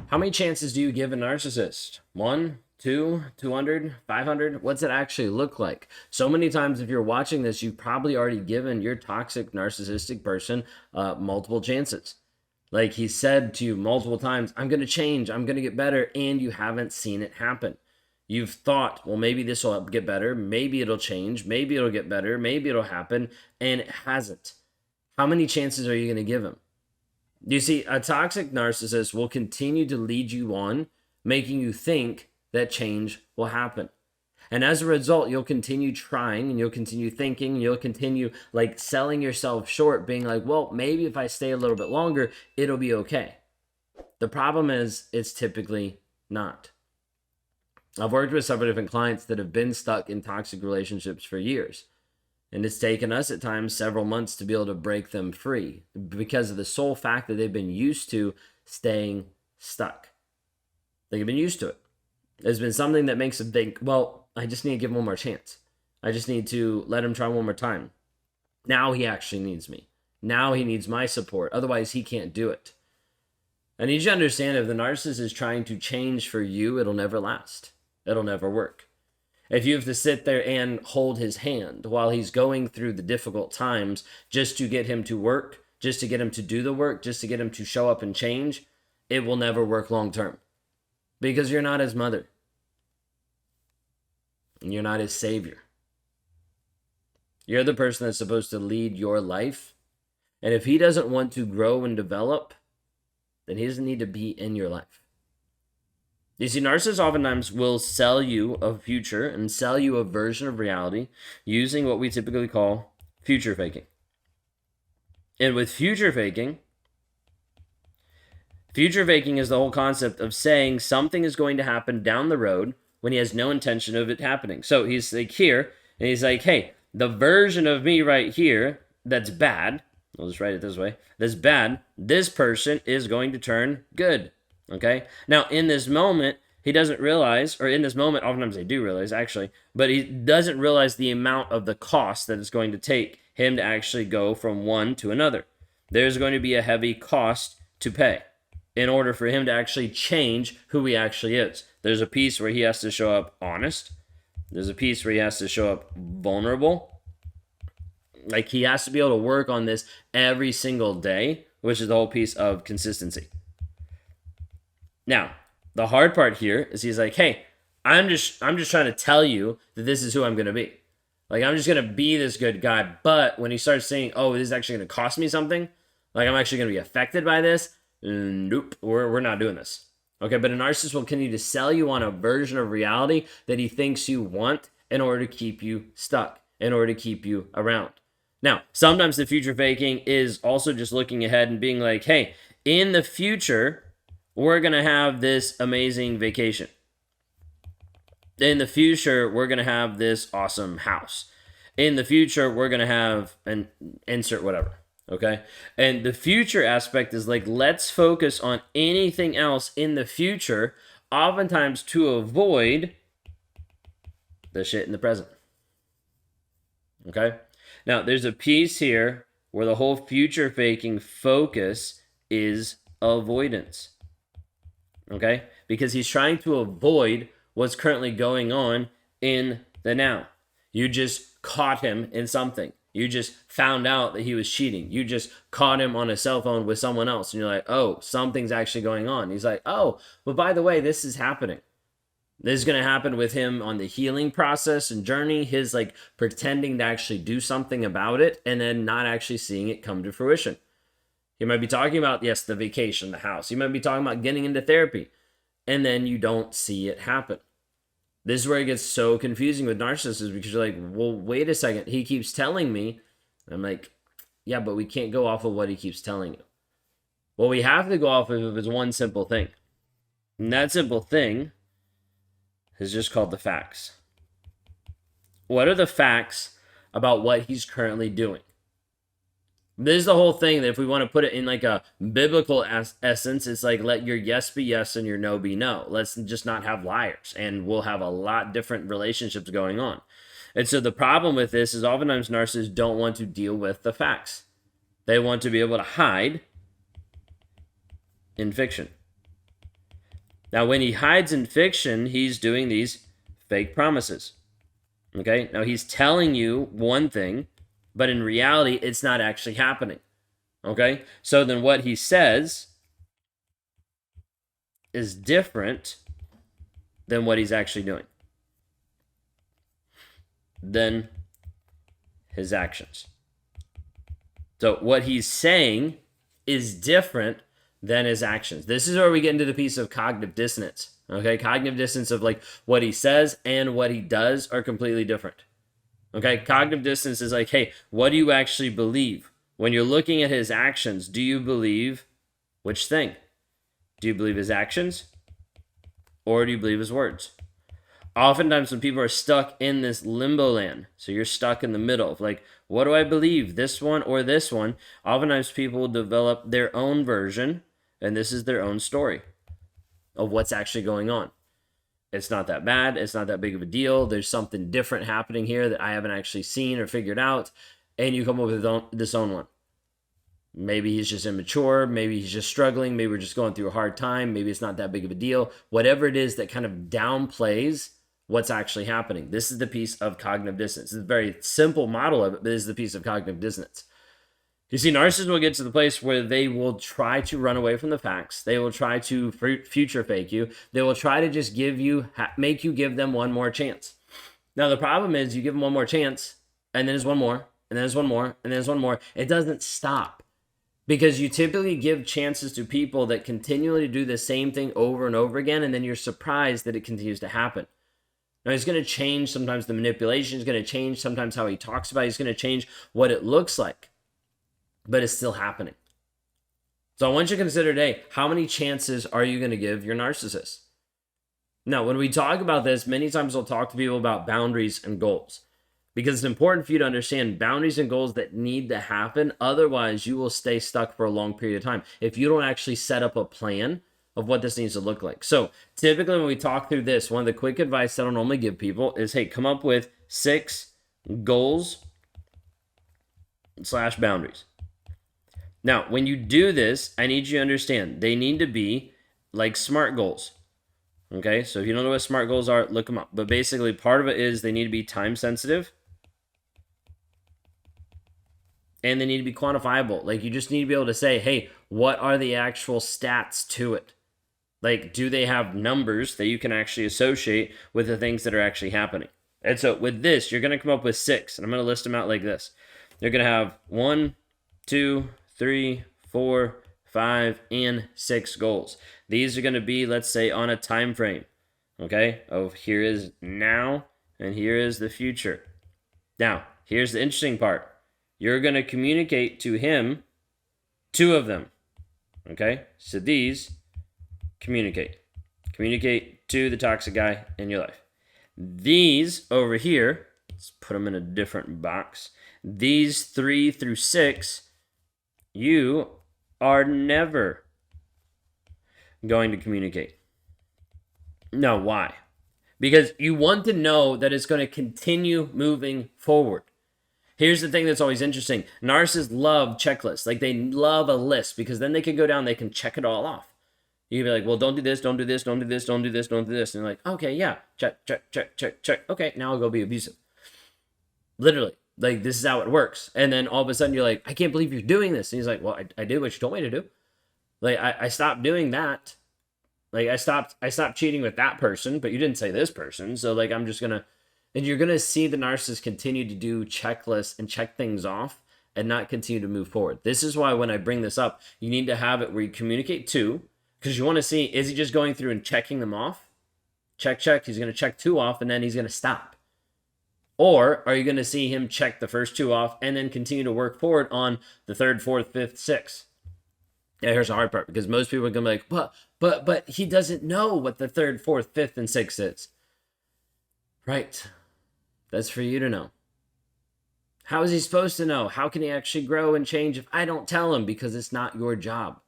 How many chances do you give a narcissist? 1, 2, 200, 500? What's it actually look like? So many times, if you're watching this, you've probably already given your toxic, narcissistic person multiple chances. Like he said to you multiple times, I'm going to change, I'm going to get better, and you haven't seen it happen. You've thought, well, maybe this will get better, maybe it'll change, maybe it'll get better, maybe it'll happen, and it hasn't. How many chances are you going to give him? You see, a toxic narcissist will continue to lead you on, making you think that change will happen. And as a result, you'll continue trying and you'll continue thinking, and you'll continue like selling yourself short, being like, well, maybe if I stay a little bit longer, it'll be okay. The problem is, it's typically not. I've worked with several different clients that have been stuck in toxic relationships for years. And it's taken us at times several months to be able to break them free because of the sole fact that they've been used to staying stuck. They've been used to it. It's been something that makes them think, well, I just need to give him one more chance. I just need to let him try one more time. Now he actually needs me. Now he needs my support. Otherwise, he can't do it. I need you to understand, if the narcissist is trying to change for you, it'll never last. It'll never work. If you have to sit there and hold his hand while he's going through the difficult times just to get him to work, just to get him to do the work, just to get him to show up and change, it will never work long term. Because you're not his mother. And you're not his savior. You're the person that's supposed to lead your life. And if he doesn't want to grow and develop, then he doesn't need to be in your life. You see, narcissists oftentimes will sell you a future and sell you a version of reality using what we typically call future faking. And with future faking is the whole concept of saying something is going to happen down the road when he has no intention of it happening. So he's like here, and he's like, hey, the version of me right here that's bad, I'll just write it this way, that's bad, this person is going to turn good. Okay. Now, in this moment, he doesn't realize, or in this moment, oftentimes they do realize actually, but he doesn't realize the amount of the cost that it's going to take him to actually go from one to another. There's going to be a heavy cost to pay in order for him to actually change who he actually is. There's a piece where he has to show up honest. There's a piece where he has to show up vulnerable. Like he has to be able to work on this every single day, which is the whole piece of consistency. Now, the hard part here is he's like, hey, I'm just trying to tell you that this is who I'm going to be. Like, I'm just going to be this good guy. But when he starts saying, oh, this is actually going to cost me something, like I'm actually going to be affected by this, nope, we're not doing this. Okay, but a narcissist will continue to sell you on a version of reality that he thinks you want in order to keep you stuck, in order to keep you around. Now, sometimes the future faking is also just looking ahead and being like, hey, in the future, we're going to have this amazing vacation. In the future, we're going to have this awesome house. In the future, we're going to have an insert whatever. Okay. And the future aspect is like, let's focus on anything else in the future, oftentimes to avoid the shit in the present. Okay. Now, there's a piece here where the whole future faking focus is avoidance. Okay? Because he's trying to avoid what's currently going on in the now. You just caught him in something. You just found out that he was cheating. You just caught him on a cell phone with someone else. And you're like, oh, something's actually going on. He's like, oh, but by the way, this is happening. This is going to happen with him on the healing process and journey. His like pretending to actually do something about it and then not actually seeing it come to fruition. He might be talking about, yes, the vacation, the house. He might be talking about getting into therapy. And then you don't see it happen. This is where it gets so confusing with narcissists because you're like, well, wait a second. He keeps telling me. I'm like, yeah, but we can't go off of what he keeps telling you. What we have to go off of is one simple thing. And that simple thing is just called the facts. What are the facts about what he's currently doing? This is the whole thing that if we want to put it in like a biblical essence, it's like let your yes be yes and your no be no. Let's just not have liars and we'll have a lot different relationships going on. And so the problem with this is oftentimes narcissists don't want to deal with the facts. They want to be able to hide in fiction. Now, when he hides in fiction, he's doing these fake promises. Okay? Now, he's telling you one thing, but in reality, it's not actually happening. Okay? So then what he says is different than what he's actually doing, than his actions. So what he's saying is different than his actions. This is where we get into the piece of cognitive dissonance. Okay, cognitive dissonance of like what he says and what he does are completely different. Okay, cognitive dissonance is like, hey, what do you actually believe? When you're looking at his actions, do you believe which thing? Do you believe his actions or do you believe his words? Oftentimes when people are stuck in this limbo land, so you're stuck in the middle of like, what do I believe, this one or this one? Oftentimes people will develop their own version, and this is their own story of what's actually going on. It's not that bad. It's not that big of a deal. There's something different happening here that I haven't actually seen or figured out, and you come up with this own one. Maybe he's just immature. Maybe he's just struggling. Maybe we're just going through a hard time. Maybe it's not that big of a deal. Whatever it is that kind of downplays what's actually happening. This is the piece of cognitive dissonance. It's a very simple model of it, but this is the piece of cognitive dissonance. You see, narcissists will get to the place where they will try to run away from the facts. They will try to future fake you. They will try to just make you give them one more chance. Now, the problem is you give them one more chance, and then there's one more, and then there's one more, and then there's one more. It doesn't stop. Because you typically give chances to people that continually do the same thing over and over again, and then you're surprised that it continues to happen. Now, he's going to change sometimes the manipulation. He's going to change sometimes how he talks about it. He's going to change what it looks like. But it's still happening. So I want you to consider today, how many chances are you going to give your narcissist? Now, when we talk about this, many times we'll talk to people about boundaries and goals. Because it's important for you to understand boundaries and goals that need to happen. Otherwise, you will stay stuck for a long period of time if you don't actually set up a plan of what this needs to look like. So typically when we talk through this, one of the quick advice that I'll normally give people is, hey, come up with 6 goals / boundaries. Now, when you do this, I need you to understand they need to be like SMART goals. Okay, so if you don't know what SMART goals are, look them up. But basically, part of it is they need to be time sensitive. And they need to be quantifiable. Like, you just need to be able to say, hey, what are the actual stats to it? Like, do they have numbers that you can actually associate with the things that are actually happening? And so with this, you're going to come up with 6. And I'm going to list them out like this. You're going to have 1, 2, 3, 4, 5, and 6 goals. These are going to be, let's say, on a time frame. Okay? Of here is now, and here is the future. Now, here's the interesting part. You're going to communicate to him 2 of them. Okay? So these, communicate. Communicate to the toxic guy in your life. These over here, let's put them in a different box. These 3 through 6, you are never going to communicate. Now, why? Because you want to know that it's going to continue moving forward. Here's the thing that's always interesting. Narcissists love checklists. Like, they love a list because then they can go down, they can check it all off. You can be like, well, don't do this, don't do this, don't do this, don't do this, don't do this. And they're like, okay, yeah, check, check, check, check, check. Okay, now I'll go be abusive. Literally, like, this is how it works. And then all of a sudden you're like, I can't believe you're doing this. And he's like, well, I did what you told me to do. Like, I stopped doing that. Like, I stopped cheating with that person, but you didn't say this person. So, like, I'm just going to, and you're going to see the narcissist continue to do checklists and check things off and not continue to move forward. This is why when I bring this up, you need to have it where you communicate to, because you want to see, is he just going through and checking them off? Check, check. He's going to check 2 off and then he's going to stop. Or are you going to see him check the first 2 off and then continue to work forward on the 3rd, 4th, 5th, 6th? Yeah, here's the hard part, because most people are going to be like, but he doesn't know what the 3rd, 4th, 5th, and 6th is. Right. That's for you to know. How is he supposed to know? How can he actually grow and change if I don't tell him? Because it's not your job.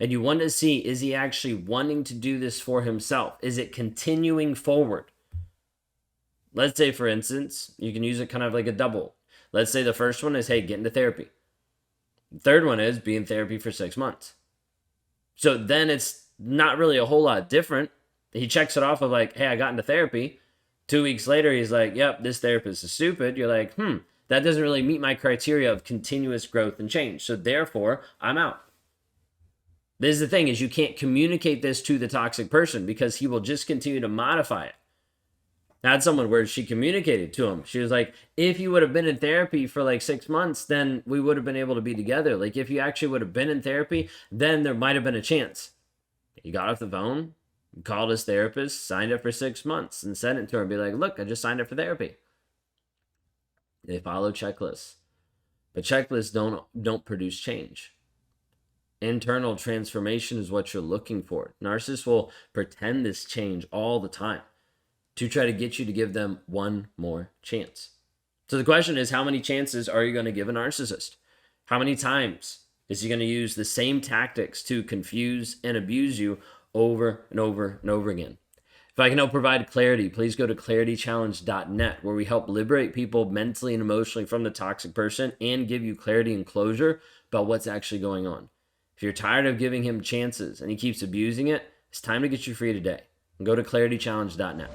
And you want to see, is he actually wanting to do this for himself? Is it continuing forward? Let's say, for instance, you can use it kind of like a double. Let's say the first one is, hey, get into therapy. The third one is be in therapy for 6 months. So then it's not really a whole lot different. He checks it off of like, hey, I got into therapy. 2 weeks later, he's like, yep, this therapist is stupid. You're like, that doesn't really meet my criteria of continuous growth and change. So therefore, I'm out. This is the thing, is you can't communicate this to the toxic person because he will just continue to modify it. I had someone where she communicated to him. She was like, if you would have been in therapy for like 6 months, then we would have been able to be together. Like if you actually would have been in therapy, then there might have been a chance. He got off the phone, called his therapist, signed up for 6 months, and sent it to her and be like, look, I just signed up for therapy. They follow checklists. But checklists don't produce change. Internal transformation is what you're looking for. Narcissists will pretend this change all the time to try to get you to give them one more chance. So the question is, how many chances are you going to give a narcissist? How many times is he going to use the same tactics to confuse and abuse you over and over and over again? If I can help provide clarity, please go to claritychallenge.net, where we help liberate people mentally and emotionally from the toxic person and give you clarity and closure about what's actually going on. If you're tired of giving him chances and he keeps abusing it, it's time to get you free today. And go to claritychallenge.net.